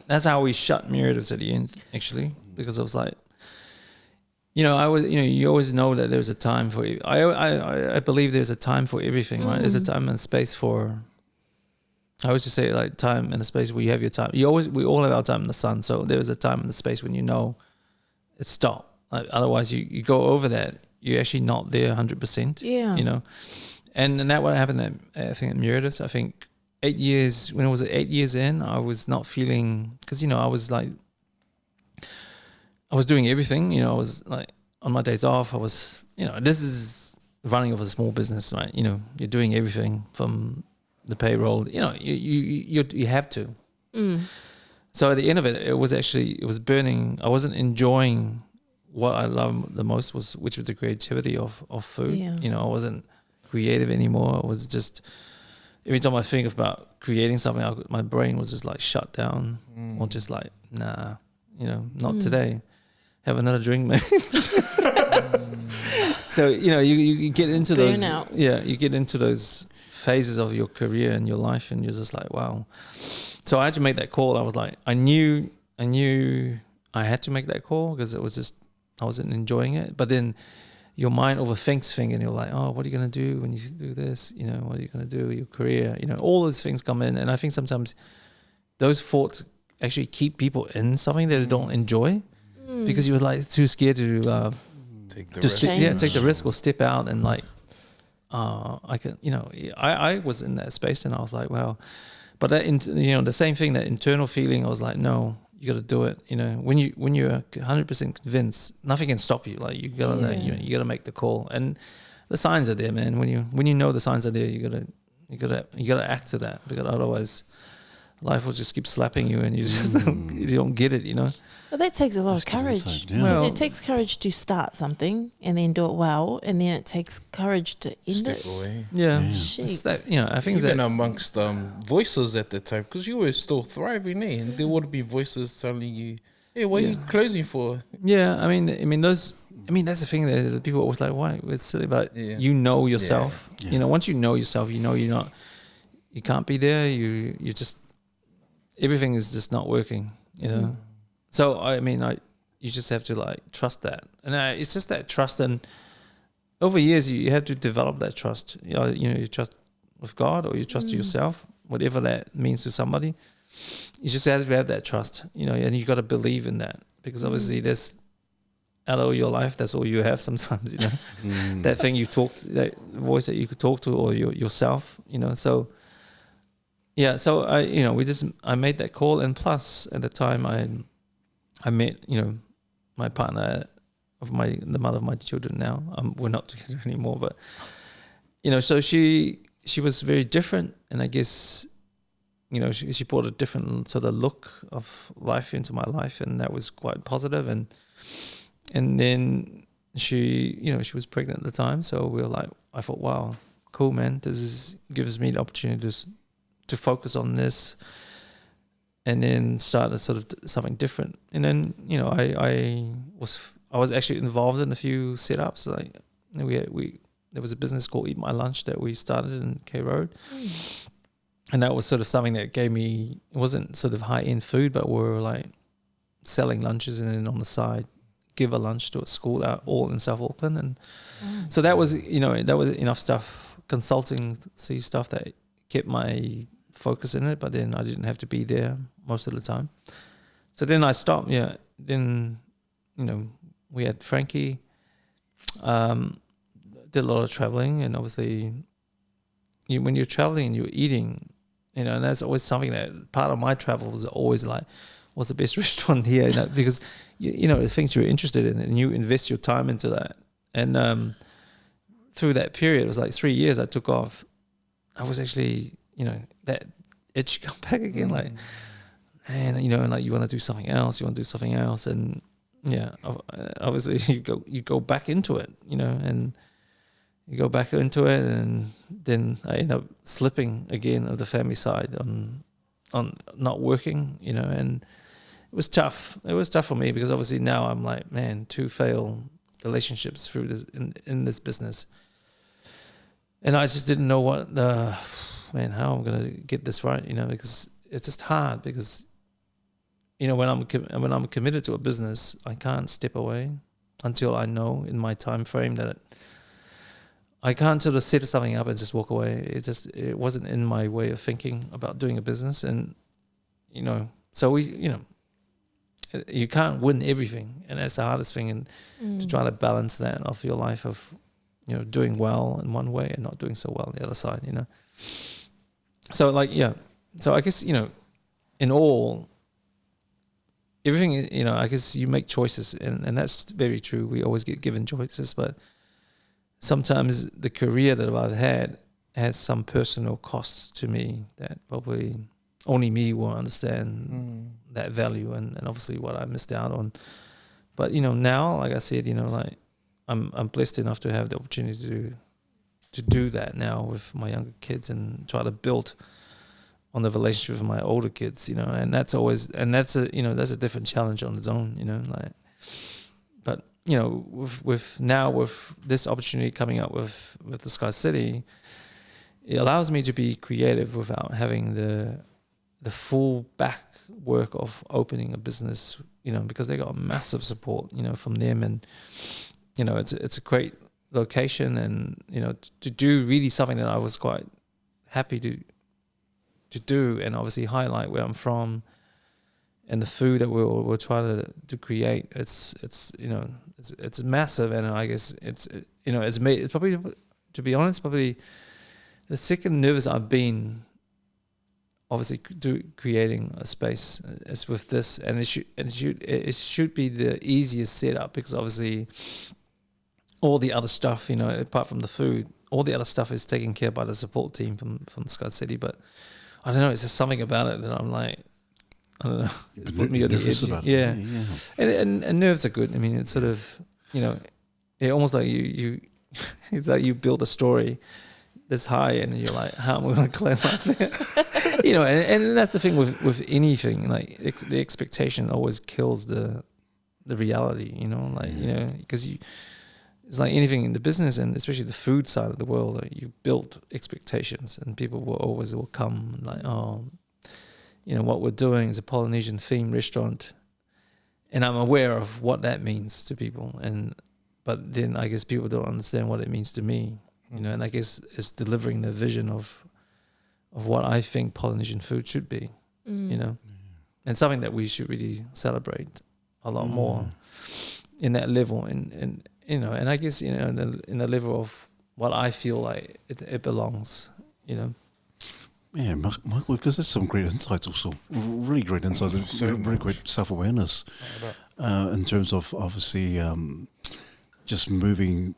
that's how we shut Meredith at the end, actually, because I was like, you always know that there's a time for you. I believe there's a time for everything, right? There's a time and space for. I always just say like time and a space where you have your time. We all have our time in the sun, so there's a time and the space when you know it's stopped. Like, otherwise, you go over that, you're actually not there 100%. Yeah. You know, and that what happened at Meredith. I think 8 years, when it was 8 years in, I was not feeling, because I was like, I was doing everything. I was like on my days off. I was, this is running of a small business, right? You're doing everything from the payroll. You have to. So at the end of it, it was burning. I wasn't enjoying what I love the most, which was the creativity of food. Yeah. I wasn't creative anymore. I was just, every time I think about creating something, my brain was just like shut down, or just like, nah, not today. Have another drink, man. So you get into those. Burnout. Yeah, you get into those phases of your career and your life, and you're just like, wow. So I had to make that call. I was like, I knew I had to make that call, because it was just, I wasn't enjoying it. But then your mind overthinks things, and you're like, oh, what are you going to do when you do this? What are you going to do with your career? all those things come in. And I think sometimes those thoughts actually keep people in something that they don't enjoy, because you're like too scared to take the risk. take the risk or step out and like, I can, I was in that space, and I was like, wow. But that, the same thing, that internal feeling, I was like, no, you got to do it. When you're 100% convinced, nothing can stop you. Like you gotta make the call, and the signs are there, man. When you know the signs are there, you gotta act to that, because otherwise, life will just keep slapping you, and you just you don't get it. Well, that takes a lot of courage. Yeah. Well, It takes courage to start something and then do it well, and then it takes courage to end Step it. away. Yeah, Jeez. it's that, I think Even that amongst voices at the time, because you were still thriving, and there would be voices telling you, "Hey, what are you closing for?" Yeah, I mean that's the thing that people always like, why? It's silly, but you know yourself. Yeah. Once you know yourself, you can't be there. You just, everything is just not working. So you just have to like trust that, and it's just that trust. And over years, you have to develop that trust. You trust with God, or you trust yourself, whatever that means to somebody. You just have to have that trust, and you got to believe in that, because obviously there's, out of your life, that's all you have sometimes, that thing that voice that you could talk to, or yourself, so yeah. So I made that call, and plus at the time I met, my partner the mother of my children now. We're not together anymore, but so she was very different, and I guess she brought a different sort of look of life into my life, and that was quite positive. And then she was pregnant at the time, so we were like, I thought, wow, cool, man, this gives me the opportunity to focus on this, and then start a sort of something different. And then I was actually involved in a few setups. Like there was a business called Eat My Lunch that we started in K Road. And that was sort of something that gave me, it wasn't sort of high-end food, but we were like selling lunches, and then on the side give a lunch to a school out all in South Auckland. And so that was enough stuff, consultancy stuff, that kept my focus in it, but then I didn't have to be there most of the time. So then I stopped. Then we had Frankie, did a lot of traveling, and obviously when you're traveling and you're eating, and that's always something that part of my travel was always like, what's the best restaurant here? Because the things you're interested in, and you invest your time into that. And through that period, it was like 3 years I took off. I was actually, that itch come back again, like, man, like you want to do something else, and obviously you go back into it, and you go back into it, and then I end up slipping again of the family side on not working, and it was tough. It was tough for me, because obviously now I'm like, man, 2 failed relationships through this in this business, and I just didn't know how I'm gonna get this right, because it's just hard, because you know, when I'm committed to a business, I can't step away until I know in my time frame that I can't sort of set something up and just walk away. It wasn't in my way of thinking about doing a business, and you know, so you can't win everything, and that's the hardest thing, and to try to balance that of your life of, you know, doing well in one way and not doing so well on the other side, you know. So like, yeah, so I guess, you know, in all, everything, you know, I guess you make choices, and that's very true. We always get given choices, but sometimes the career that I've had has some personal costs to me that probably only me will understand that value, and obviously what I missed out on. But, you know, now, like I said, you know, like I'm blessed enough to have the opportunity to do that now with my younger kids and try to build on the relationship with my older kids, you know, and that's a different challenge on its own, you know, like, but, you know, with this opportunity coming up with the Sky City, it allows me to be creative without having the full back work of opening a business, you know, because they got massive support, you know, from them, and, you know, it's a great location, and, you know, to do really something that I was quite happy to do, and obviously highlight where I'm from and the food that we'll try to create. It's you know, it's massive, and I guess it's probably, to be honest, probably the second nervous I've been, obviously, creating a space is with this, and it should be the easiest setup, because obviously all the other stuff, you know, apart from the food, all the other stuff is taken care of by the support team from Sky City. But I don't know, it's just something about it that I'm like, I don't know, it's put me on the edge. Yeah. And nerves are good. I mean, it's sort of, you know, it almost like you it's like you build a story this high, and you're like, how am I going to climb up there? You know, and that's the thing with anything, like the expectation always kills the reality, you know, like, you know, because it's like anything in the business, and especially the food side of the world, like, you build expectations, and people will come like, oh, you know, what we're doing is a Polynesian themed restaurant, and I'm aware of what that means to people, but then I guess people don't understand what it means to me, you know, and I guess it's delivering the vision of what I think Polynesian food should be, you know, and something that we should really celebrate a lot more in that level, and you know, and I guess, you know, in the level of what I feel like it belongs, you know. Yeah, Michael, because there's some great insights also, really great insights, and very great self-awareness in terms of obviously just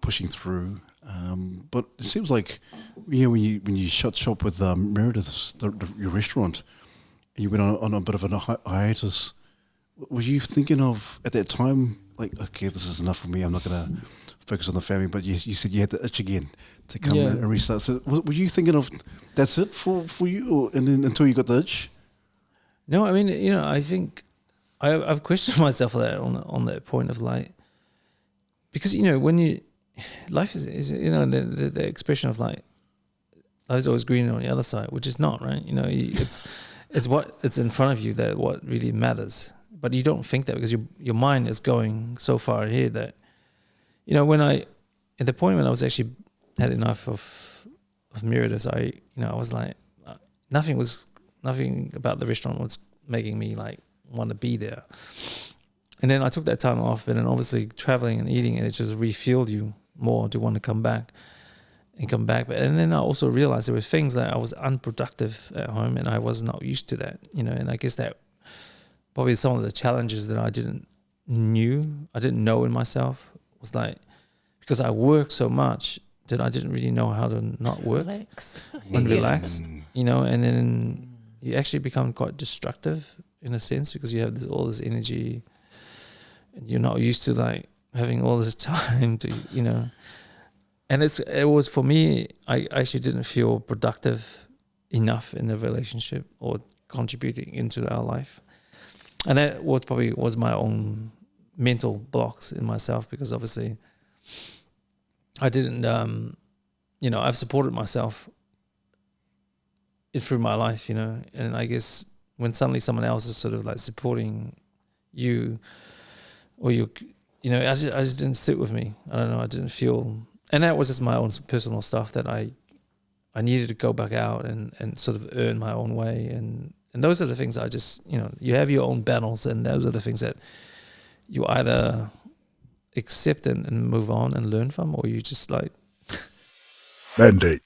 pushing through. But it seems like, you know, when you shut shop with Meredith, your restaurant, and you went on a bit of a hiatus, were you thinking of, at that time, like, okay, this is enough for me, I'm not going to focus on the family, but you said you had the itch again to come and restart. So were you thinking of, that's it for you, or, and then until you got the itch? No, I mean, you know, I think I've questioned myself on that point of, like, because, you know, when life is you know, the expression of, like, life is always greener on the other side, which is not, right? You know, it's in front of you that what really matters, but you don't think that, because your mind is going so far ahead that, you know, at the point when I was actually had enough of Meredith, I was like, nothing about the restaurant was making me, like, want to be there. And then I took that time off, and then obviously traveling and eating, and it just refueled you more to want to come back. But then I also realized there were things that I was unproductive at home, and I was not used to that, you know. And I guess that probably some of the challenges that I didn't know in myself was, like, because I work so much that I didn't really know how to not work relax, you know. And then you actually become quite destructive in a sense, because you have all this energy, and you're not used to, like, having all this time to, you know. And it was, for me, I actually didn't feel productive enough in the relationship or contributing into our life. And that was my own mental blocks in myself, because obviously I didn't, you know, I've supported myself through my life, you know, and I guess when suddenly someone else is sort of like supporting you, or you know, I just didn't sit with me. I don't know. I didn't feel, and that was just my own personal stuff that I needed to go back out and sort of earn my own way. And those are the things I just, you know, you have your own battles, and those are the things that you either accept and move on and learn from, or you just like Mandate.